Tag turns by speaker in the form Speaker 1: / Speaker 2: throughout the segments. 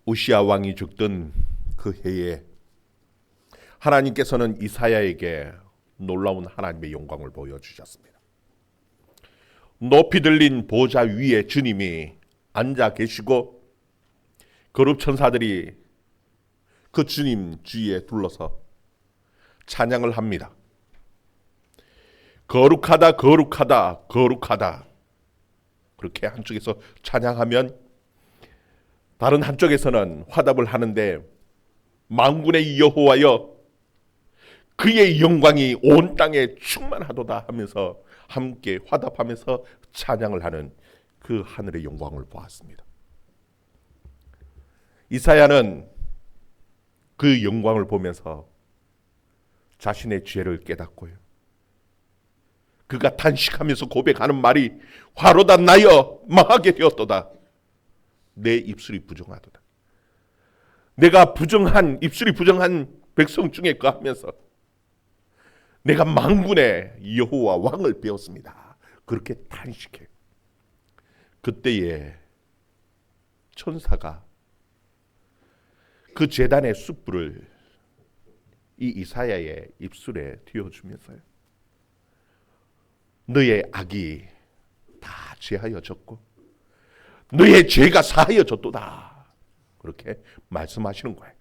Speaker 1: 우시야 왕이 죽던 그 해에 하나님께서는 이사야에게 놀라운 하나님의 영광을 보여주셨습니다. 높이 들린 보좌 위에 주님이 앉아 계시고 거룩 천사들이 그 주님 주위에 둘러서 찬양을 합니다. 거룩하다, 거룩하다, 거룩하다. 그렇게 한쪽에서 찬양하면 다른 한쪽에서는 화답을 하는데, 만군의 여호와여, 그의 영광이 온 땅에 충만하도다 하면서 함께 화답하면서 찬양을 하는 그 하늘의 영광을 보았습니다. 이사야는 그 영광을 보면서 자신의 죄를 깨닫고요, 그가 탄식하면서 고백하는 말이 화로다 나여 망하게 되었도다. 내 입술이 부정하도다. 내가 부정한 입술이 부정한 백성 중에 거하면서 내가 만군의 여호와 왕을 배웠습니다. 그렇게 탄식해. 그때에 천사가 그 제단의 숯불을 이 이사야의 입술에 튀어주면서요, 너의 악이 다 제하여졌고 너의 죄가 사하여졌도다. 그렇게 말씀하시는 거예요.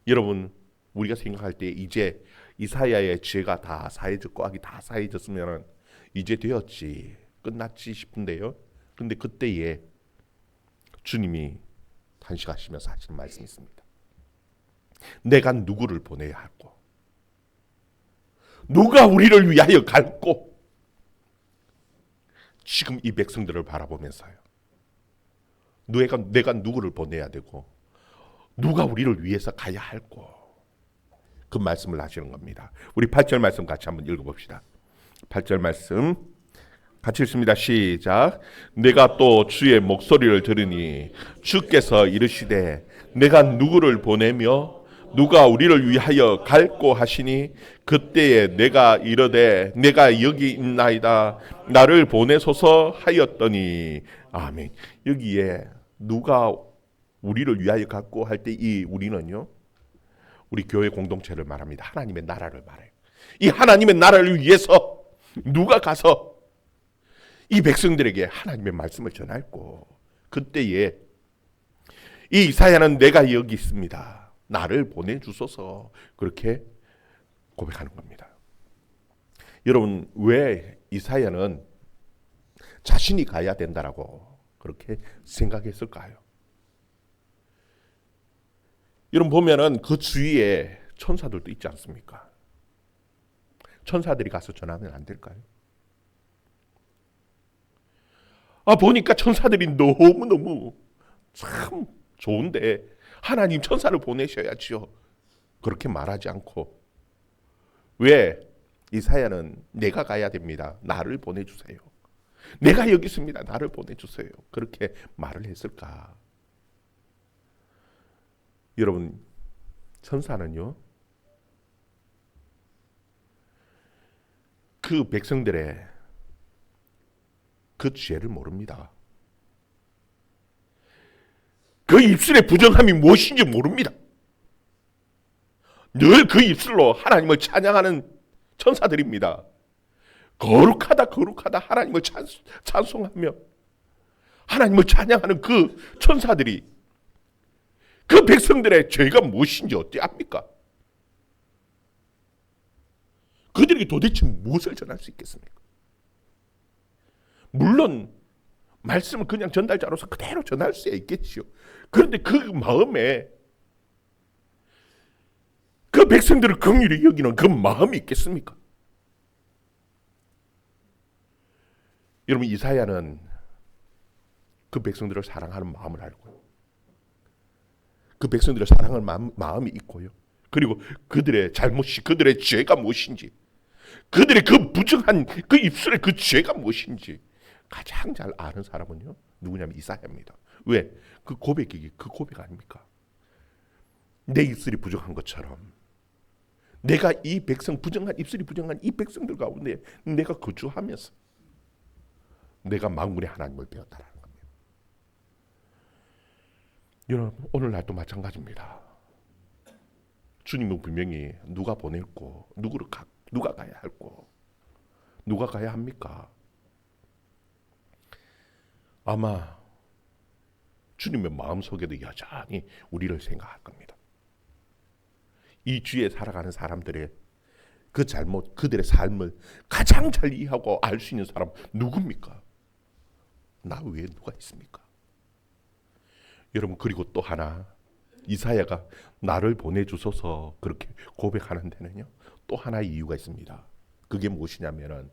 Speaker 1: 여러분, 우리가 생각할 때 이제 이사야의 죄가 다 사해졌고 악이 다 사해졌으면 이제 되었지, 끝났지 싶은데요, 근데 그때에 주님이 탄식하시면서 하시는 말씀이 있습니다. 내가 누구를 보내야 할꼬? 누가 우리를 위하여 갈꼬? 지금 이 백성들을 바라보면서요, 내가 누구를 보내야 되고 누가 우리를 위해서 가야 할꼬? 그 말씀을 하시는 겁니다. 우리 8절 말씀 같이 한번 읽어봅시다. 8절 말씀 같이 읽습니다. 시작. 내가 또 주의 목소리를 들으니 주께서 이르시되 내가 누구를 보내며 누가 우리를 위하여 갈꼬 하시니 그때에 내가 이르되 내가 여기 있나이다 나를 보내소서 하였더니. 아멘. 여기에 누가 우리를 위하여 갈꼬 할 때 이 우리는요, 우리 교회 공동체를 말합니다. 하나님의 나라를 말해요. 이 하나님의 나라를 위해서 누가 가서 이 백성들에게 하나님의 말씀을 전할꼬? 그때에 이 이사야는 내가 여기 있습니다, 나를 보내주소서, 그렇게 고백하는 겁니다. 여러분, 왜 이사야는 자신이 가야 된다라고 그렇게 생각했을까요? 여러분 보면은 그 주위에 천사들도 있지 않습니까? 천사들이 가서 전하면 안 될까요? 보니까 천사들이 너무너무 참 좋은데 하나님 천사를 보내셔야지요, 그렇게 말하지 않고 왜 이사야는 내가 가야 됩니다, 나를 보내주세요, 내가 여기 있습니다, 나를 보내주세요, 그렇게 말을 했을까? 여러분, 천사는요, 그 백성들의 그 죄를 모릅니다. 그 입술의 부정함이 무엇인지 모릅니다. 늘 그 입술로 하나님을 찬양하는 천사들입니다. 거룩하다, 거룩하다 하나님을 찬송하며 하나님을 찬양하는 그 천사들이 그 백성들의 죄가 무엇인지 어떻게 압니까? 그들에게 도대체 무엇을 전할 수 있겠습니까? 물론 말씀을 그냥 전달자로서 그대로 전할 수 있겠지요. 그런데 그 마음에 그 백성들을 긍휼히 여기는 그 마음이 있겠습니까? 여러분, 이사야는 그 백성들을 사랑하는 마음을 알고요, 그 백성들을 사랑하는 마음이 있고요, 그리고 그들의 잘못이, 그들의 죄가 무엇인지, 그들의 그 부정한 그 입술의 그 죄가 무엇인지 가장 잘 아는 사람은요, 누구냐면 이사야입니다. 왜? 그 고백이 그 고백 아닙니까? 내 입술이 부정한 것처럼 내가 이 백성, 부정한 입술이 부정한 이 백성들 가운데 내가 거주하면서 내가 만군의 하나님을 배웠다라는 겁니다. 여러분 오늘날도 마찬가지입니다. 주님은 분명히 누가 보냈고 누가 가야 할고 누가 가야 합니까? 아마 주님의 마음속에도 여전히 우리를 생각할 겁니다. 이 주위에 살아가는 사람들의 그 잘못, 그들의 삶을 가장 잘 이해하고 알 수 있는 사람 누굽니까? 나 외에 누가 있습니까? 여러분 그리고 또 하나 이사야가 나를 보내주소서 그렇게 고백하는 데는요 또 하나의 이유가 있습니다. 그게 무엇이냐면은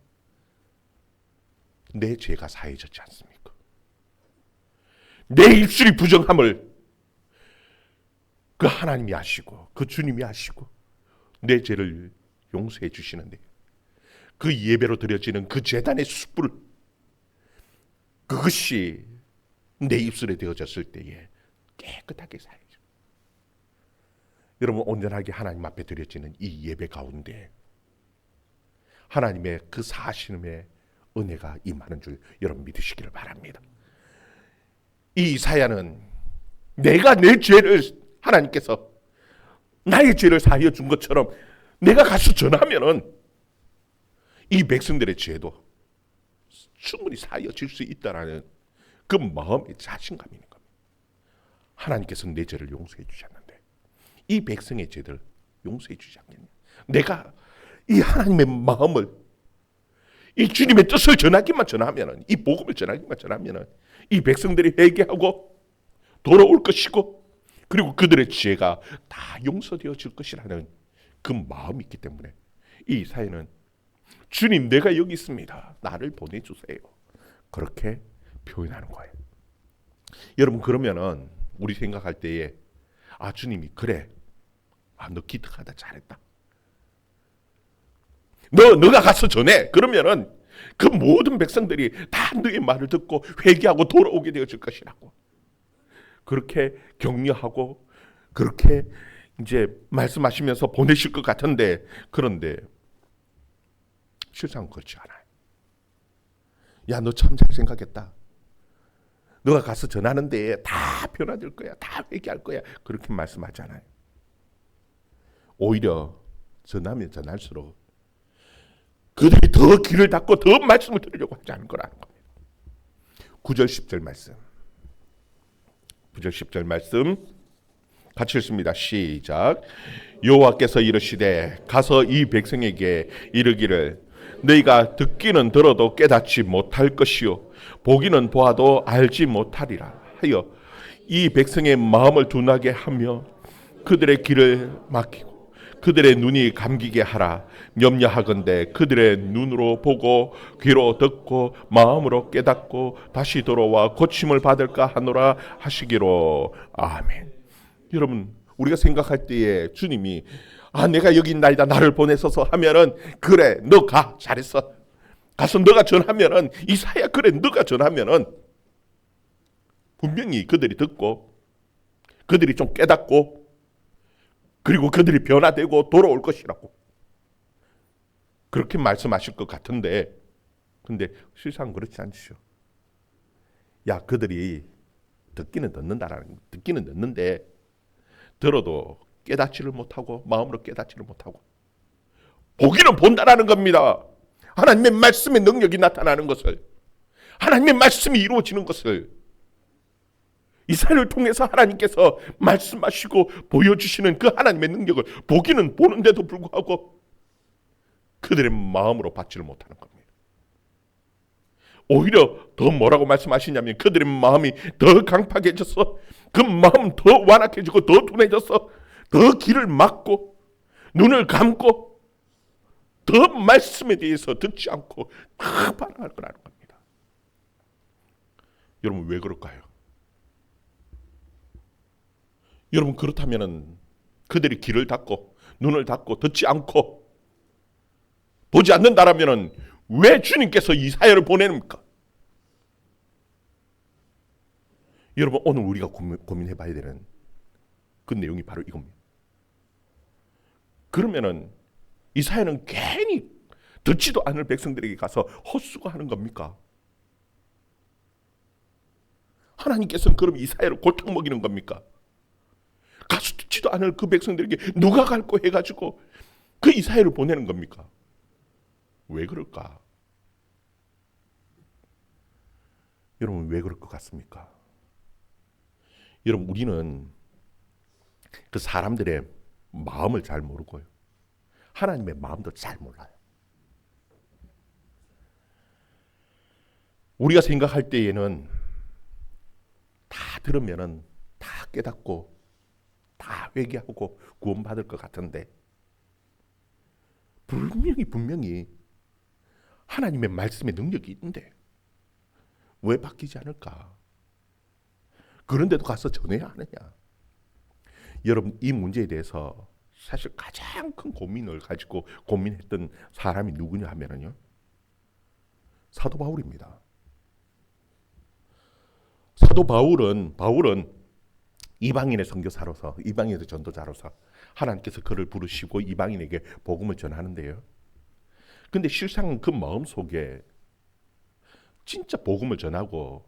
Speaker 1: 내 죄가 사해졌지 않습니까? 내 입술이 부정함을 그 하나님이 아시고 그 주님이 아시고 내 죄를 용서해 주시는데 그 예배로 드려지는 그 제단의 숯불 그것이 내 입술에 되어졌을 때에 깨끗하게 사해져. 여러분 온전하게 하나님 앞에 드려지는 이 예배 가운데 하나님의 그 사하심의 은혜가 임하는 줄 여러분 믿으시기를 바랍니다. 이 이사야는 내가 내 죄를 하나님께서 나의 죄를 사하여 준 것처럼 내가 가서 전하면은 이 백성들의 죄도 충분히 사하여질 수 있다라는 그 마음의 자신감이 있는 겁니다. 하나님께서는 내 죄를 용서해 주셨는데 이 백성의 죄들 용서해 주지 않겠냐? 내가 이 하나님의 마음을 이 주님의 뜻을 전하기만 전하면은 이 복음을 전하기만 전하면은 이 백성들이 회개하고 돌아올 것이고 그리고 그들의 죄가 다 용서되어질 것이라는 그 마음이 있기 때문에 이 이사야는 주님 내가 여기 있습니다. 나를 보내주세요. 그렇게 표현하는 거예요. 여러분 그러면은 우리 생각할 때에 아 주님이 그래 너 기특하다 잘했다. 너가 가서 전해. 그러면은 그 모든 백성들이 다 너의 말을 듣고 회개하고 돌아오게 되어질 것이라고. 그렇게 격려하고 그렇게 이제 말씀하시면서 보내실 것 같은데 그런데 실상 그렇지 않아요. 야, 너 참 잘 생각했다. 너가 가서 전하는데 다 변화될 거야. 다 회개할 거야. 그렇게 말씀하잖아요. 오히려 전하면 전할수록 그들이 더 귀를 닫고 더 말씀을 들으려고 하지 않을 거라는 겁니다. 9절 10절 말씀. 9절 10절 말씀 같이 읽습니다. 시작. 여호와께서 이르시되 가서 이 백성에게 이르기를 너희가 듣기는 들어도 깨닫지 못할 것이요 보기는 보아도 알지 못하리라 하여 이 백성의 마음을 둔하게 하며 그들의 귀를 막히고 그들의 눈이 감기게 하라. 염려하건대 그들의 눈으로 보고 귀로 듣고 마음으로 깨닫고 다시 돌아와 고침을 받을까 하노라 하시기로. 아멘. 여러분 우리가 생각할 때에 주님이 내가 여기 있나이다 나를 보내소서 하면은 그래 너 가 잘했어 가서 너가 전하면은 이사야 그래 너가 전하면은 분명히 그들이 듣고 그들이 좀 깨닫고 그리고 그들이 변화되고 돌아올 것이라고 그렇게 말씀하실 것 같은데 근데 실상 그렇지 않죠. 야 그들이 듣기는 듣는데 들어도 깨닫지를 못하고 마음으로 깨닫지를 못하고 보기는 본다라는 겁니다. 하나님의 말씀의 능력이 나타나는 것을 하나님의 말씀이 이루어지는 것을 이사야를 통해서 하나님께서 말씀하시고 보여주시는 그 하나님의 능력을 보기는 보는데도 불구하고 그들의 마음으로 받지를 못하는 겁니다. 오히려 더 뭐라고 말씀하시냐면 그들의 마음이 더 강팍해져서 그 마음 더 완악해지고 더 둔해져서 더 귀를 막고 눈을 감고 더 말씀에 대해서 듣지 않고 다 반항할 거라는 겁니다. 여러분 왜 그럴까요? 여러분 그렇다면 그들이 귀를 닫고 눈을 닫고 듣지 않고 보지 않는다라면 왜 주님께서 이사야를 보내는가? 여러분 오늘 우리가 고민해 봐야 되는 그 내용이 바로 이겁니다. 그러면은 이사야는 괜히 듣지도 않을 백성들에게 가서 헛수고하는 겁니까? 하나님께서는 그럼 이사야를 골탕 먹이는 겁니까? 좋지도 않을 그 백성들에게 누가 갈고 해가지고 그 이사야를 보내는 겁니까? 왜 그럴까? 여러분 왜 그럴 것 같습니까? 여러분 우리는 그 사람들의 마음을 잘 모르고요. 하나님의 마음도 잘 몰라요. 우리가 생각할 때에는 다 들으면은 다 깨닫고 다 회개하고 구원받을 것 같은데 분명히 하나님의 말씀의 능력이 있는데 왜 바뀌지 않을까? 그런데도 가서 전해야 하느냐? 여러분 이 문제에 대해서 사실 가장 큰 고민을 가지고 고민했던 사람이 누구냐 하면은요, 사도 바울입니다. 사도 바울은 이방인의 선교사로서, 이방인의 전도자로서 하나님께서 그를 부르시고 이방인에게 복음을 전하는데요. 근데 실상 그 마음 속에 진짜 복음을 전하고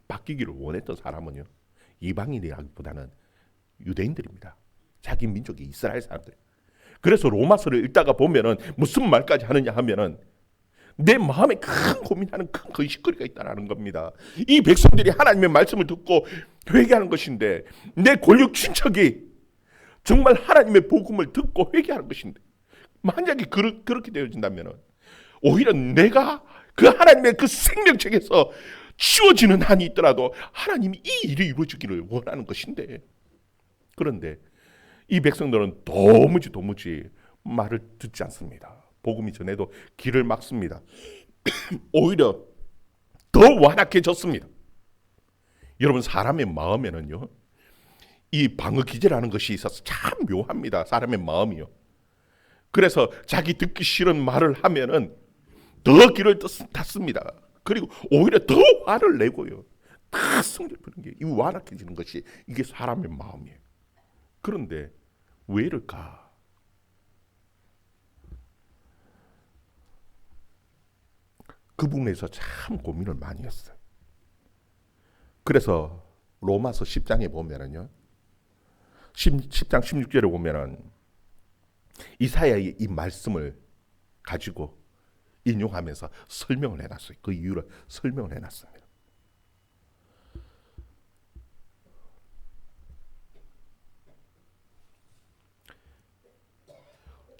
Speaker 1: 바뀌기를 원했던 사람은요, 이방인이라기보다는 유대인들입니다. 자기 민족이 이스라엘 사람들. 그래서 로마서를 읽다가 보면은 무슨 말까지 하느냐 하면은 내 마음에 큰 고민하는 큰 근심거리가 있다는 겁니다. 이 백성들이 하나님의 말씀을 듣고 회개하는 것인데, 내 권력 친척이 정말 하나님의 복음을 듣고 회개하는 것인데, 만약에 그렇게 되어진다면 오히려 내가 그 하나님의 그 생명책에서 치워지는 한이 있더라도 하나님이 이 일이 이루어지기를 원하는 것인데, 그런데 이 백성들은 도무지 말을 듣지 않습니다. 복음이 전해도 길을 막습니다. 오히려 더 완악해졌습니다. 여러분 사람의 마음에는요, 이 방어 기제라는 것이 있어서 참 묘합니다. 사람의 마음이요. 그래서 자기 듣기 싫은 말을 하면은 더 길을 닫습니다. 그리고 오히려 더 화를 내고요. 다 성질 부는 게 이 완악해지는 것이 이게 사람의 마음이에요. 그런데 왜 이럴까? 그 부분에서 참 고민을 많이 했어요. 그래서 로마서 10장에 보면은요, 10장 16절에 보면은 이사야의 이 말씀을 가지고 인용하면서 설명을 해놨어요. 그 이유를 설명을 해놨습니다.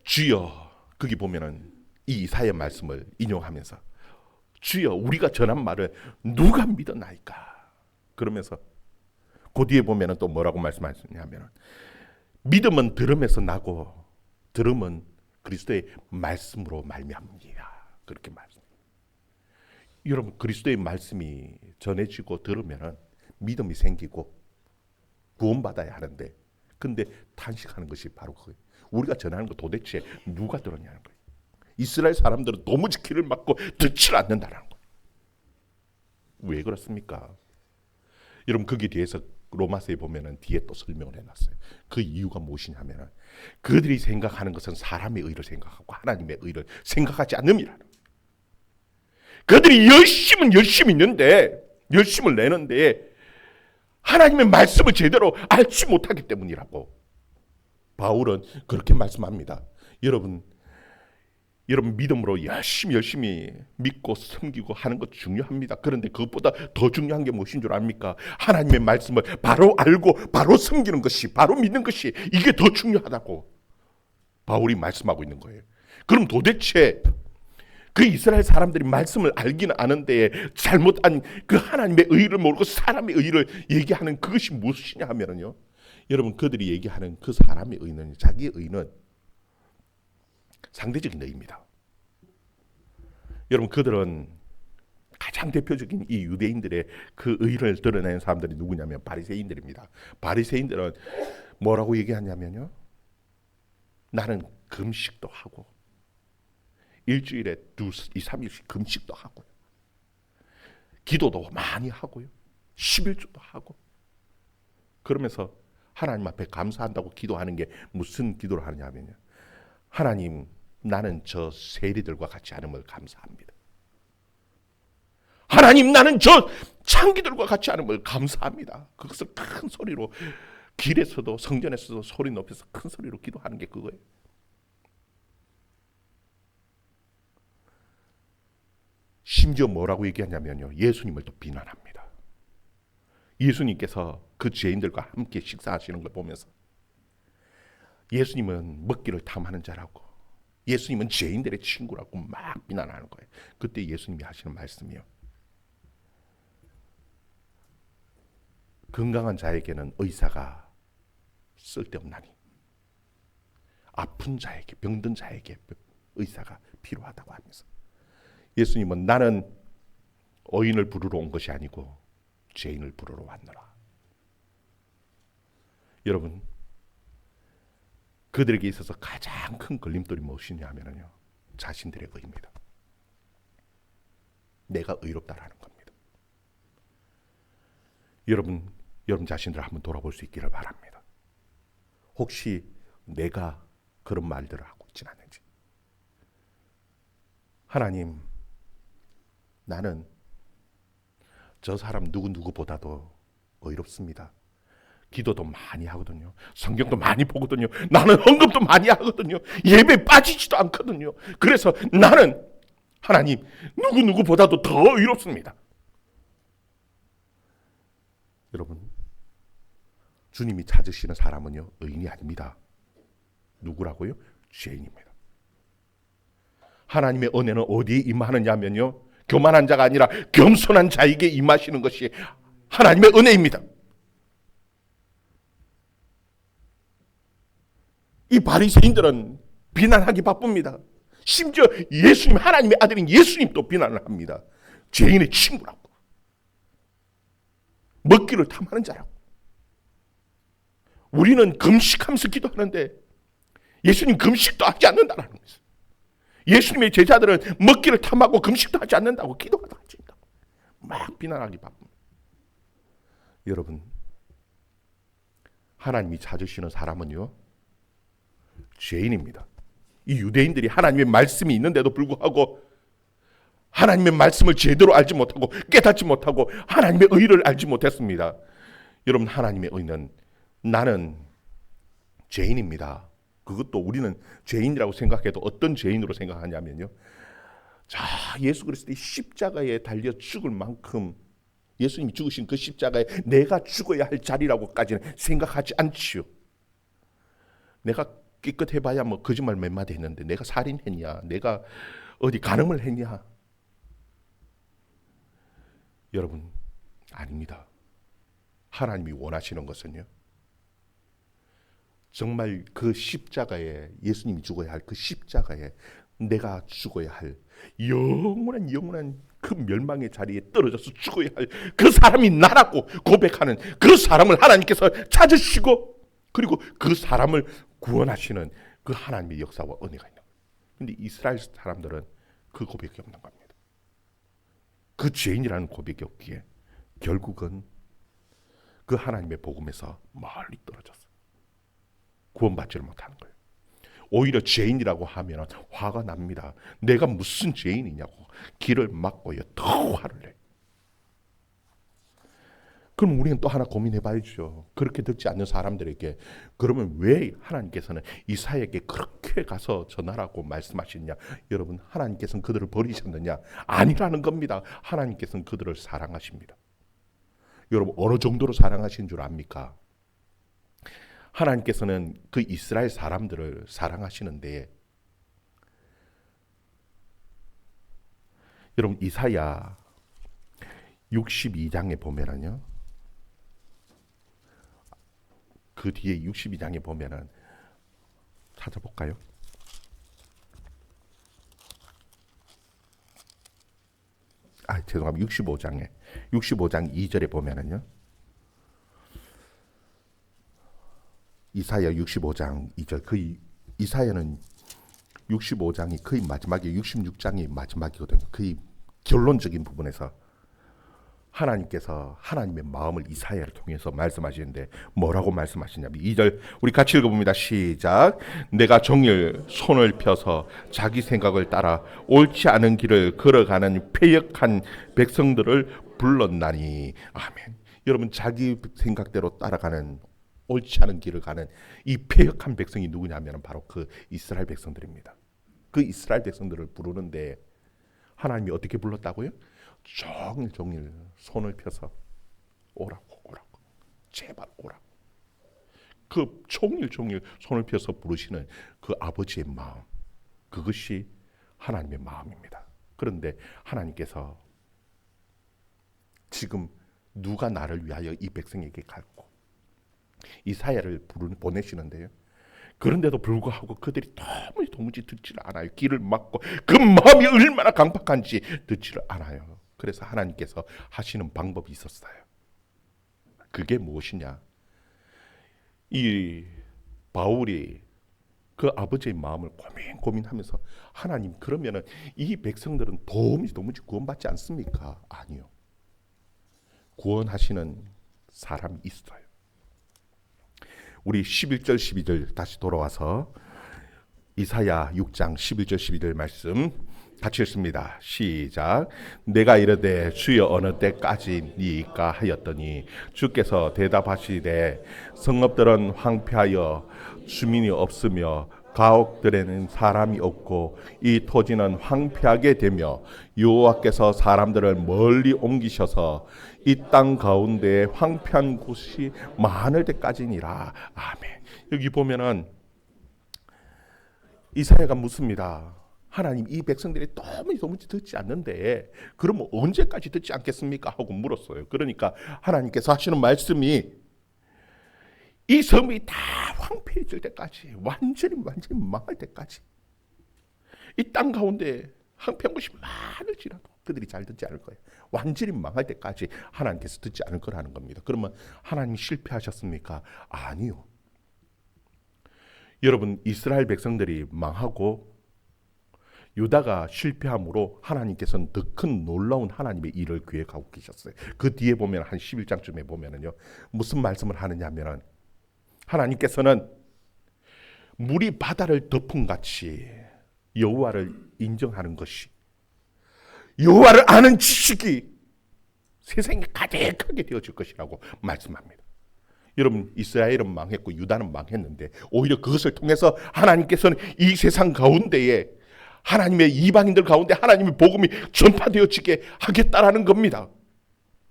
Speaker 1: 주여, 거기 보면은 이 이사야 말씀을 인용하면서 주여 우리가 전한 말을 누가 믿었나이까? 그러면서 그 뒤에 보면은 또 뭐라고 말씀하시냐면 믿음은 들음에서 나고 들음은 그리스도의 말씀으로 말미암니다. 그렇게 말씀해요. 여러분 그리스도의 말씀이 전해지고 들으면은 믿음이 생기고 구원받아야 하는데, 근데 탄식하는 것이 바로 그거예요. 우리가 전하는 거 도대체 누가 들었냐는 거예요. 이스라엘 사람들은 도무지 귀를 막고 듣질 않는다는 거예요. 왜 그렇습니까? 여러분 거기에 대해서 로마서에 보면은 뒤에 또 설명을 해놨어요. 그 이유가 무엇이냐면은 그들이 생각하는 것은 사람의 의를 생각하고 하나님의 의를 생각하지 않음이라는 거예요. 그들이 열심히 있는데, 열심을 내는데 하나님의 말씀을 제대로 알지 못하기 때문이라고 바울은 그렇게 말씀합니다. 여러분 믿음으로 열심히 믿고 섬기고 하는 것 중요합니다. 그런데 그것보다 더 중요한 게 무엇인 줄 압니까? 하나님의 말씀을 바로 알고 바로 섬기는 것이, 바로 믿는 것이, 이게 더 중요하다고 바울이 말씀하고 있는 거예요. 그럼 도대체 그 이스라엘 사람들이 말씀을 알기는 아는데 잘못한 그 하나님의 의를 모르고 사람의 의를 얘기하는 그것이 무엇이냐 하면요, 여러분 그들이 얘기하는 그 사람의 의는, 자기의 의는 상대적인 의입니다. 여러분 그들은 가장 대표적인 이 유대인들의 그 의를 드러내는 사람들이 누구냐면 바리새인들입니다. 바리새인들은 뭐라고 얘기하냐면요, 나는 금식도 하고 일주일에 2-3일씩 금식도 하고요, 기도도 많이 하고요, 11조도 하고, 그러면서 하나님 앞에 감사한다고 기도하는 게 무슨 기도를 하느냐면요, 하나님 나는 저 세리들과 같이 않음을 감사합니다. 하나님 나는 저 창기들과 같이 않음을 감사합니다. 그것을 큰 소리로 길에서도 성전에서도 소리 높여서 큰 소리로 기도하는 게 그거예요. 심지어 뭐라고 얘기하냐면요, 예수님을 또 비난합니다. 예수님께서 그 죄인들과 함께 식사하시는 걸 보면서 예수님은 먹기를 탐하는 자라고, 예수님은 죄인들의 친구라고 막 비난하는 거예요. 그때 예수님이 하시는 말씀이요, 건강한 자에게는 의사가 쓸데없나니 아픈 자에게, 병든 자에게 의사가 필요하다고 하면서, 예수님은 나는 의인을 부르러 온 것이 아니고 죄인을 부르러 왔노라. 여러분, 그들에게 있어서 가장 큰 걸림돌이 무엇이냐 하면요, 자신들의 의입니다. 내가 의롭다라는 겁니다. 여러분 자신들을 한번 돌아볼 수 있기를 바랍니다. 혹시 내가 그런 말들을 하고 있지는 않는지. 하나님, 나는 저 사람 누구보다도 의롭습니다. 기도도 많이 하거든요. 성경도 많이 보거든요. 나는 헌금도 많이 하거든요. 예배에 빠지지도 않거든요. 그래서 나는 하나님 누구보다도 더 의롭습니다. 여러분, 주님이 찾으시는 사람은요, 의인이 아닙니다. 누구라고요? 죄인입니다. 하나님의 은혜는 어디에 임하느냐면요, 교만한 자가 아니라 겸손한 자에게 임하시는 것이 하나님의 은혜입니다. 이 바리새인들은 비난하기 바쁩니다. 심지어 예수님, 하나님의 아들인 예수님도 비난을 합니다. 죄인의 친구라고, 먹기를 탐하는 자라고. 우리는 금식하면서 기도하는데 예수님 금식도 하지 않는다는 거예요. 예수님의 제자들은 먹기를 탐하고 금식도 하지 않는다고, 기도도 하지 않는다고 막 비난하기 바쁩니다. 여러분, 하나님이 찾으시는 사람은요, 죄인입니다. 이 유대인들이 하나님의 말씀이 있는데도 불구하고 하나님의 말씀을 제대로 알지 못하고 깨닫지 못하고 하나님의 의를 알지 못했습니다. 여러분, 하나님의 의는 나는 죄인입니다. 그것도 우리는 죄인이라고 생각해도 어떤 죄인으로 생각하냐면요, 자, 예수 그리스도의 십자가에 달려 죽을 만큼 예수님이 죽으신 그 십자가에 내가 죽어야 할 자리라고까지는 생각하지 않지요. 내가 깨끗해봐야 뭐 거짓말 몇 마디 했는데 내가 살인했냐, 내가 어디 간음을 했냐. 여러분, 아닙니다. 하나님이 원하시는 것은요, 정말 그 십자가에, 예수님이 죽어야 할 그 십자가에 내가 죽어야 할 영원한 그 멸망의 자리에 떨어져서 죽어야 할 그 사람이 나라고 고백하는 그 사람을 하나님께서 찾으시고, 그리고 그 사람을 구원하시는 그 하나님의 역사와 은혜가 있는 거예요. 그런데 이스라엘 사람들은 그 고백이 없는 겁니다. 그 죄인이라는 고백이 없기에 결국은 그 하나님의 복음에서 멀리 떨어졌어요. 구원받지를 못하는 거예요. 오히려 죄인이라고 하면 화가 납니다. 내가 무슨 죄인이냐고 길을 막고요, 더 화를 내요. 그럼 우리는 또 하나 고민해 봐야죠. 그렇게 듣지 않는 사람들에게 그러면 왜 하나님께서는 이사야에게 그렇게 가서 전하라고 말씀하시느냐? 여러분, 하나님께서는 그들을 버리셨느냐? 아니라는 겁니다. 하나님께서는 그들을 사랑하십니다. 여러분, 어느 정도로 사랑하신 줄 압니까? 하나님께서는 그 이스라엘 사람들을 사랑하시는데, 여러분, 이사야 62장에 보면은요, 그 뒤에 62장에 보면은 찾아볼까요? 죄송합니다. 65장 2절에 보면은요, 이사야 65장 2절, 그 이사야는 65장이 거의 마지막에 66장이 마지막이거든요. 거의 결론적인 부분에서 하나님께서 하나님의 마음을 이사야를 통해서 말씀하시는데 뭐라고 말씀하시냐면 2절 우리 같이 읽어봅니다. 시작. 내가 종일 손을 펴서 자기 생각을 따라 옳지 않은 길을 걸어가는 패역한 백성들을 불렀나니. 아멘. 여러분, 자기 생각대로 따라가는 옳지 않은 길을 가는 이 패역한 백성이 누구냐면 바로 그 이스라엘 백성들입니다. 그 이스라엘 백성들을 부르는데 하나님이 어떻게 불렀다고요? 종일 손을 펴서 오라고 제발 오라고. 그 종일 손을 펴서 부르시는 그 아버지의 마음, 그것이 하나님의 마음입니다. 그런데 하나님께서 지금 누가 나를 위하여 이 백성에게 갈고 이사야를 보내시는데요. 그런데도 불구하고 그들이 도무지 듣지를 않아요. 길을 막고 그 마음이 얼마나 강팍한지 듣지를 않아요. 그래서 하나님께서 하시는 방법이 있었어요. 그게 무엇이냐? 이 바울이 그 아버지의 마음을 고민하면서 하나님, 그러면은 이 백성들은 도무지 구원받지 않습니까? 아니요. 구원하시는 사람이 있어요. 우리 11절 12절 다시 돌아와서 이사야 6장 11절 12절 말씀 같이 읽습니다. 시작. 내가 이르되 주여 어느 때까지니까 하였더니 주께서 대답하시되 성읍들은 황폐하여 주민이 없으며 가옥들에는 사람이 없고 이 토지는 황폐하게 되며 여호와께서 사람들을 멀리 옮기셔서 이 땅 가운데 황폐한 곳이 많을 때까지니라. 아멘. 여기 보면은 이사야가 묻습니다. 하나님, 이 백성들이 도무지 듣지 않는데 그러면 언제까지 듣지 않겠습니까? 하고 물었어요. 그러니까 하나님께서 하시는 말씀이 이 섬이 다 황폐해질 때까지, 완전히 망할 때까지, 이 땅 가운데 황폐한 곳이 많을지라도 그들이 잘 듣지 않을 거예요. 완전히 망할 때까지 하나님께서 듣지 않을 거라는 겁니다. 그러면 하나님이 실패하셨습니까? 아니요. 여러분, 이스라엘 백성들이 망하고 유다가 실패함으로 하나님께서는 더 큰 놀라운 하나님의 일을 계획하고 계셨어요. 그 뒤에 보면 한 11장쯤에 보면은요, 무슨 말씀을 하느냐 하면은 하나님께서는 물이 바다를 덮은 같이 여호와를 인정하는 것이, 여호와를 아는 지식이 세상에 가득하게 되어질 것이라고 말씀합니다. 여러분, 이스라엘은 망했고 유다는 망했는데 오히려 그것을 통해서 하나님께서는 이 세상 가운데에 하나님의 이방인들 가운데 하나님의 복음이 전파되어지게 하겠다라는 겁니다.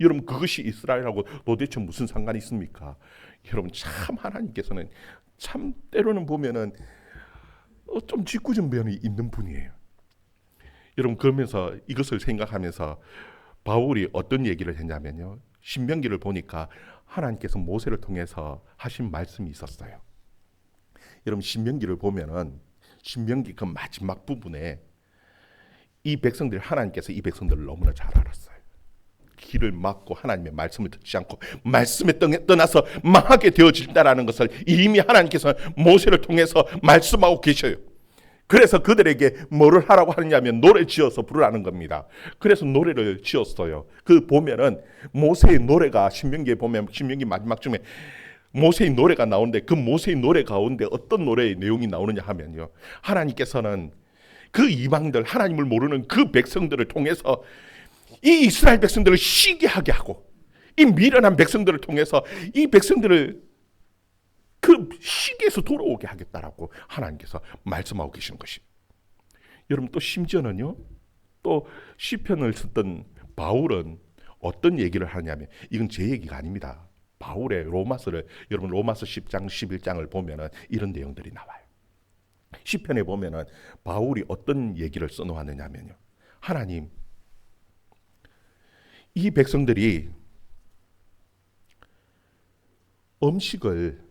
Speaker 1: 여러분, 그것이 이스라엘하고 도대체 무슨 상관이 있습니까? 여러분, 참 하나님께서는 참 때로는 보면은 좀 짓궂은 면이 있는 분이에요. 여러분, 그러면서 이것을 생각하면서 바울이 어떤 얘기를 했냐면요, 신명기를 보니까 하나님께서 모세를 통해서 하신 말씀이 있었어요. 여러분, 신명기를 보면은 신명기 그 마지막 부분에 이 백성들, 하나님께서 이 백성들을 너무나 잘 알았어요. 길을 막고 하나님의 말씀을 듣지 않고 말씀에 떠나서 망하게 되어질다라는 것을 이미 하나님께서 모세를 통해서 말씀하고 계셔요. 그래서 그들에게 뭐를 하라고 하느냐면 노래 지어서 부르라는 겁니다. 그래서 노래를 지었어요. 그 보면은 모세의 노래가 신명기에 보면 신명기 마지막 중에 모세의 노래가 나오는데 그 모세의 노래 가운데 어떤 노래의 내용이 나오느냐 하면요, 하나님께서는 그 이방들, 하나님을 모르는 그 백성들을 통해서 이 이스라엘 백성들을 시기하게 하고 이 미련한 백성들을 통해서 이 백성들을 그 시기에서 돌아오게 하겠다라고 하나님께서 말씀하고 계시는 것입니다. 여러분, 또 심지어는요, 또 시편을 썼던 바울은 어떤 얘기를 하냐면, 이건 제 얘기가 아닙니다. 바울의 로마서를, 여러분 로마서 10장 11장을 보면은 이런 내용들이 나와요. 시편에 보면은 바울이 어떤 얘기를 써놓았느냐면요, 하나님, 이 백성들이 음식을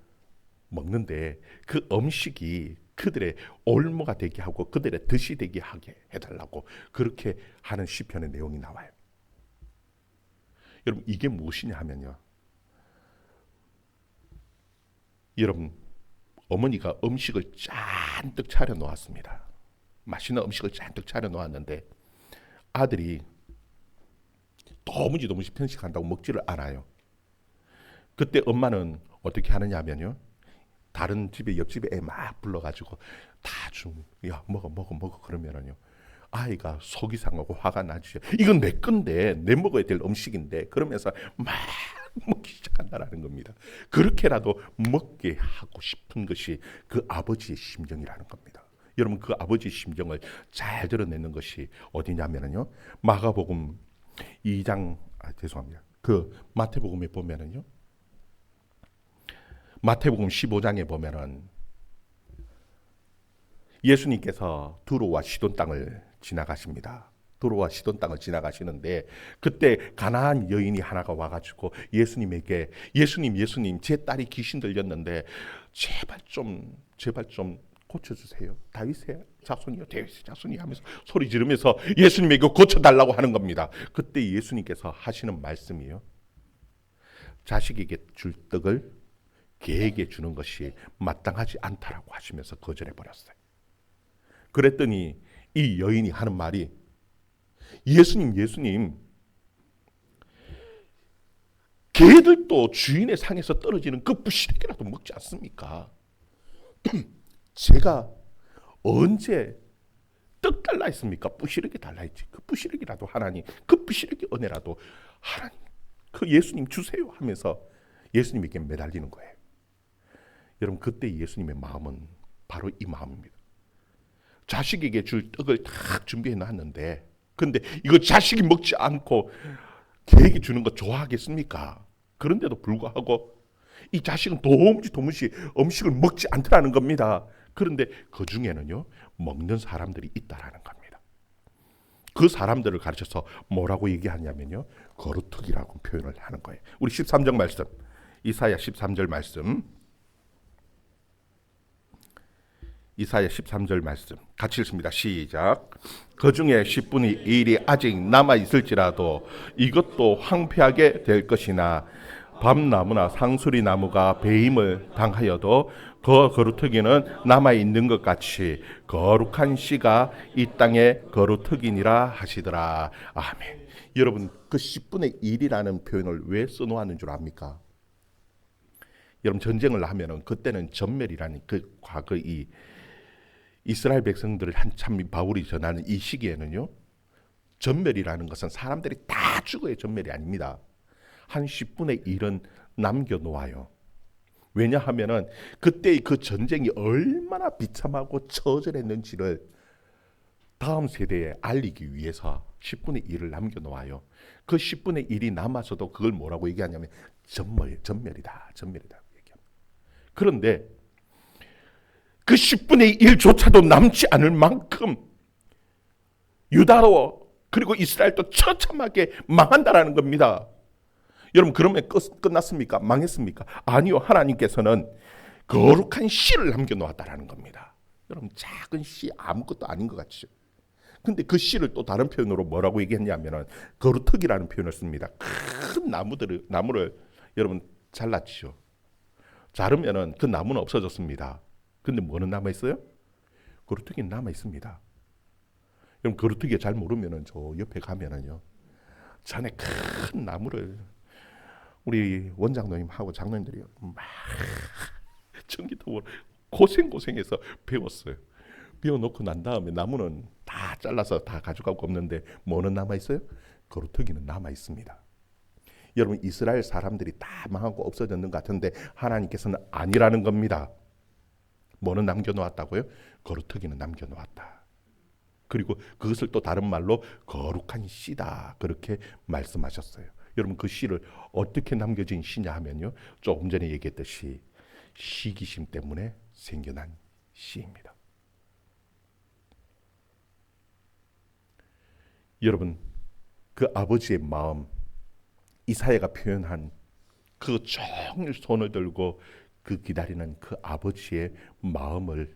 Speaker 1: 먹는데 그 음식이 그들의 올무가 되게 하고 그들의 덫이 되게 하게 해달라고 그렇게 하는 시편의 내용이 나와요. 여러분, 이게 무엇이냐 하면요, 여러분, 어머니가 음식을 잔뜩 차려 놓았습니다. 맛있는 음식을 잔뜩 차려 놓았는데 아들이 도무지 편식한다고 먹지를 않아요. 그때 엄마는 어떻게 하느냐 하면요, 다른 집에, 옆집에 애 막 불러가지고 다 야 먹어 그러면은요, 아이가 속이 상하고 화가 나죠. 이건 내 건데, 내 먹어야 될 음식인데, 그러면서 막 먹기 시작한다라는 겁니다. 그렇게라도 먹게 하고 싶은 것이 그 아버지의 심정이라는 겁니다. 여러분, 그 아버지의 심정을 잘 드러내는 것이 어디냐면요, 마가복음 2장, 죄송합니다. 그 마태복음에 보면은요, 마태복음 15장에 보면은 예수님께서 두로와 시돈 땅을 지나가십니다. 두로와 시돈 땅을 지나가시는데 그때 가나안 여인이 하나가 와가지고 예수님에게 예수님 제 딸이 귀신 들렸는데 제발 좀 고쳐주세요. 다윗의 자손이요, 다윗의 자손이 하면서 소리 지르면서 예수님에게 고쳐달라고 하는 겁니다. 그때 예수님께서 하시는 말씀이요, 자식에게 줄 떡을 개에게 주는 것이 마땅하지 않다라고 하시면서 거절해 버렸어요. 그랬더니 이 여인이 하는 말이, 예수님, 개들도 주인의 상에서 떨어지는 그 부시래기라도 먹지 않습니까? 제가 언제 떡 달라 했습니까? 부시래기 달라 했지. 그 부시래기라도 하나님, 그 부시래기 은혜라도 하나님, 그 예수님 주세요 하면서 예수님에게 매달리는 거예요. 여러분, 그때 예수님의 마음은 바로 이 마음입니다. 자식에게 줄 떡을 다 준비해 놨는데, 근데 이거 자식이 먹지 않고 개에게 주는 거 좋아하겠습니까? 그런데도 불구하고 이 자식은 도무지 음식을 먹지 않더라는 겁니다. 그런데 그 중에는요, 먹는 사람들이 있다라는 겁니다. 그 사람들을 가르쳐서 뭐라고 얘기하냐면요, 거루터기라고 표현을 하는 거예요. 우리 13절 말씀, 이사야 13절 말씀, 이사야 13절 말씀 같이 읽습니다. 시작. 그 중에 10분의 1이 아직 남아있을지라도 이것도 황폐하게 될 것이나 밤나무나 상수리 나무가 배임을 당하여도 그 거루터기는 남아있는 것 같이 거룩한 씨가 이 땅에 거루터기니라 하시더라. 아멘. 여러분, 그 10분의 1이라는 표현을 왜 써놓았는 줄 압니까? 여러분, 전쟁을 하면은 그때는 전멸이라는 그 과거 이 이스라엘 백성들을 한참 바울이 전하는 이 시기에는요, 전멸이라는 것은 사람들이 다 죽어야 전멸이 아닙니다. 한 10분의 1은 남겨놓아요. 왜냐하면은 그때 그 전쟁이 얼마나 비참하고 처절했는지를 다음 세대에 알리기 위해서 10분의 1을 남겨놓아요. 그 10분의 1이 남아서도 그걸 뭐라고 얘기하냐면 전멸이다 얘기합니다. 그런데 그 10분의 1조차도 남지 않을 만큼 유다로 그리고 이스라엘도 처참하게 망한다라는 겁니다. 여러분, 그러면 끝났습니까? 망했습니까? 아니요. 하나님께서는 거룩한 씨를 남겨놓았다라는 겁니다. 여러분, 작은 씨 아무것도 아닌 것 같죠. 근데 그 씨를 또 다른 표현으로 뭐라고 얘기했냐면은 거루터기라는 표현을 씁니다. 큰 나무를 여러분 잘랐죠. 자르면은 그 나무는 없어졌습니다. 근데 뭐는 남아 있어요? 거루터기는 남아 있습니다. 여러분, 거루터기 잘 모르면은 저 옆에 가면은요, 전에 큰 나무를 우리 원장님하고 장로님들이 막 전기톱으로 고생해서 배웠어요. 배워놓고 난 다음에 나무는 다 잘라서 다 가져가고 없는데 뭐는 남아 있어요? 거루터기는 남아 있습니다. 여러분, 이스라엘 사람들이 다 망하고 없어졌는 것 같은데 하나님께서는 아니라는 겁니다. 뭐는 남겨놓았다고요? 거루터기는 남겨놓았다. 그리고 그것을 또 다른 말로 거룩한 씨다, 그렇게 말씀하셨어요. 여러분, 그 씨를 어떻게 남겨진 씨냐 하면요, 조금 전에 얘기했듯이 시기심 때문에 생겨난 씨입니다. 여러분, 그 아버지의 마음, 이사야가 표현한 그 종일 손을 들고 그 기다리는 그 아버지의 마음을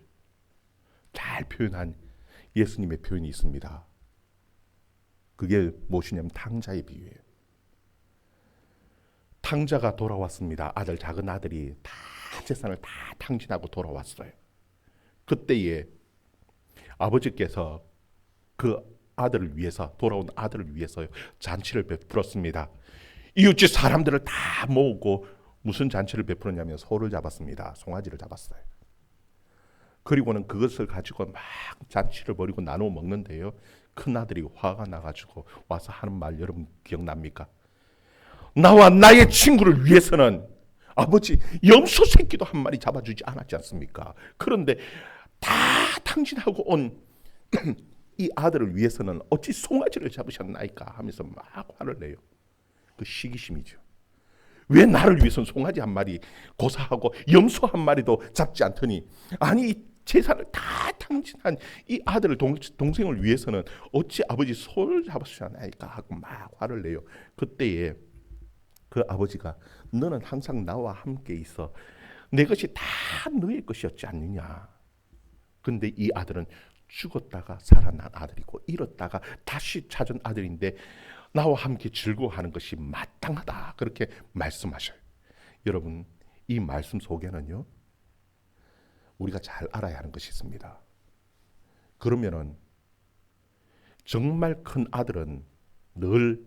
Speaker 1: 잘 표현한 예수님의 표현이 있습니다. 그게 무엇이냐면 탕자의 비유예요. 탕자가 돌아왔습니다. 작은 아들이 다 재산을 다 탕진하고 돌아왔어요. 그때에 아버지께서 그 아들을 위해서, 돌아온 아들을 위해서 잔치를 베풀었습니다. 이웃집 사람들을 다 모으고 무슨 잔치를 베풀었냐면 소를 잡았습니다. 송아지를 잡았어요. 그리고는 그것을 가지고 막 잔치를 벌이고 나누어 먹는데요, 큰 아들이 화가 나가지고 와서 하는 말 여러분 기억납니까? 나와 나의 친구를 위해서는 아버지 염소 새끼도 한 마리 잡아주지 않았지 않습니까? 그런데 다 탕진하고 온 이 아들을 위해서는 어찌 송아지를 잡으셨나이까 하면서 막 화를 내요. 그 시기심이죠. 왜 나를 위해서는 송아지 한 마리 고사하고 염소 한 마리도 잡지 않더니, 아니 이 재산을 다 탕진한 이 아들을 동생을 위해서는 어찌 아버지 소를 잡으셨나이까 하고 막 화를 내요. 그때에 그 아버지가 너는 항상 나와 함께 있어. 내 것이 다 너의 것이었지 않느냐. 근데 이 아들은 죽었다가 살아난 아들이고 잃었다가 다시 찾은 아들인데 나와 함께 즐거워하는 것이 마땅하다. 그렇게 말씀하셔요. 여러분, 이 말씀 속에는요, 우리가 잘 알아야 하는 것이 있습니다. 그러면은 정말 큰 아들은 늘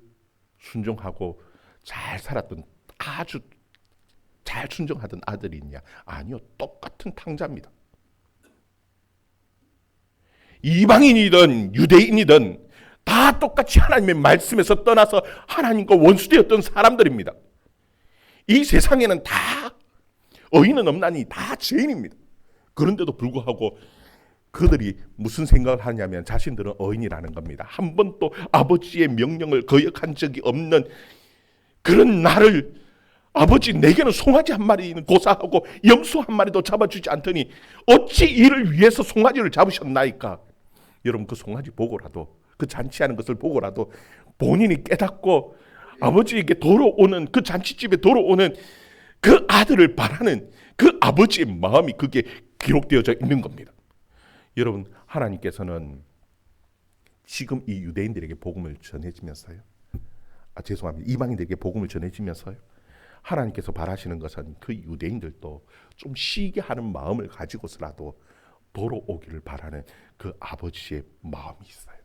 Speaker 1: 순종하고 잘 살았던, 아주 잘 순종하던 아들이냐? 아니요, 똑같은 탕자입니다. 이방인이든 유대인이든 다 똑같이 하나님의 말씀에서 떠나서 하나님과 원수되었던 사람들입니다. 이 세상에는 다 의인은 없나니 다 죄인입니다. 그런데도 불구하고 그들이 무슨 생각을 하냐면 자신들은 의인이라는 겁니다. 한 번도 아버지의 명령을 거역한 적이 없는 그런 나를 아버지 내게는 송아지 한 마리는 고사하고 염소 한 마리도 잡아주지 않더니 어찌 이를 위해서 송아지를 잡으셨나이까. 여러분, 그 송아지 보고라도, 그 잔치하는 것을 보고라도 본인이 깨닫고 아버지에게 돌아오는, 그 잔치집에 돌아오는 그 아들을 바라는 그 아버지의 마음이 그게 기록되어져 있는 겁니다. 여러분, 하나님께서는 지금 이 유대인들에게 복음을 전해지면서요, 죄송합니다, 이방인들에게 복음을 전해지면서요, 하나님께서 바라시는 것은 그 유대인들도 좀 쉬게 하는 마음을 가지고서라도 돌아오기를 바라는 그 아버지의 마음이 있어요.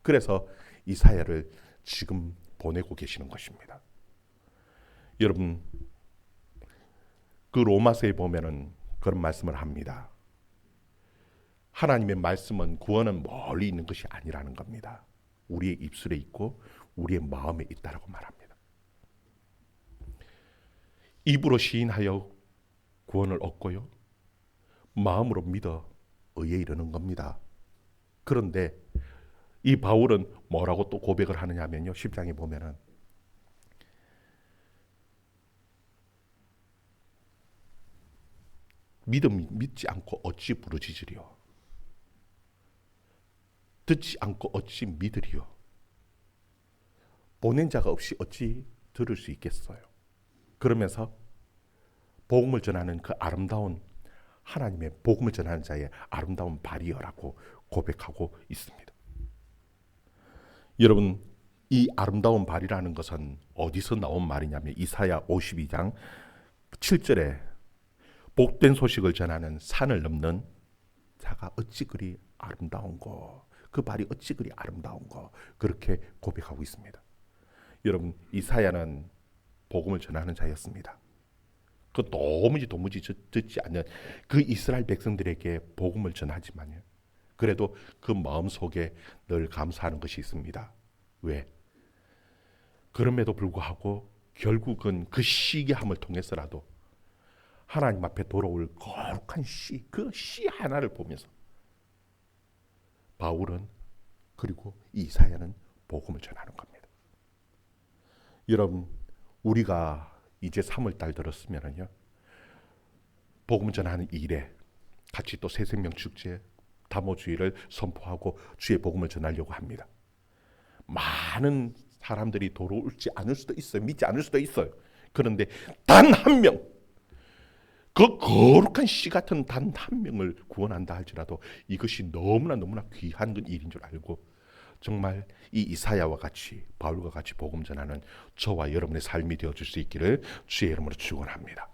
Speaker 1: 그래서 이사야를 지금 보내고 계시는 것입니다. 여러분, 그 로마서에 보면은 그런 말씀을 합니다. 하나님의 말씀은, 구원은 멀리 있는 것이 아니라는 겁니다. 우리의 입술에 있고 우리의 마음에 있다라고 말합니다. 입으로 시인하여 구원을 얻고요, 마음으로 믿어 의에 이르는 겁니다. 그런데 이 바울은 뭐라고 또 고백을 하느냐 하면요, 10장에 보면은 믿지 않고 어찌 부르짖으리요, 듣지 않고 어찌 믿으리요, 보낸 자가 없이 어찌 들을 수 있겠어요. 그러면서 복음을 전하는 그 아름다운, 하나님의 복음을 전하는 자의 아름다운 발이여라고 고백하고 있습니다. 여러분, 이 아름다운 발이라는 것은 어디서 나온 말이냐면 이사야 52장 7절에 복된 소식을 전하는 산을 넘는 자가 어찌 그리 아름다운고, 그 발이 어찌 그리 아름다운고, 그렇게 고백하고 있습니다. 여러분, 이사야는 복음을 전하는 자였습니다. 그 도무지 듣지 않는 그 이스라엘 백성들에게 복음을 전하지만요, 그래도 그 마음 속에 늘 감사하는 것이 있습니다. 왜? 그럼에도 불구하고 결국은 그 시기함을 통해서라도 하나님 앞에 돌아올 거룩한 시, 그 시 하나를 보면서 바울은, 그리고 이사야는 복음을 전하는 겁니다. 여러분, 우리가 이제 3월달 들었으면요, 복음 전하는 일에 같이 또 새생명 축제, 담오주의를 선포하고 주의 복음을 전하려고 합니다. 많은 사람들이 돌아올지 않을 수도 있어요. 믿지 않을 수도 있어요. 그런데 단 한 명, 그 거룩한 씨 같은 단 한 명을 구원한다 할지라도 이것이 너무나 귀한 일인 줄 알고, 정말 이 이사야와 같이, 바울과 같이 복음 전하는 저와 여러분의 삶이 되어줄 수 있기를 주의 이름으로 축원합니다.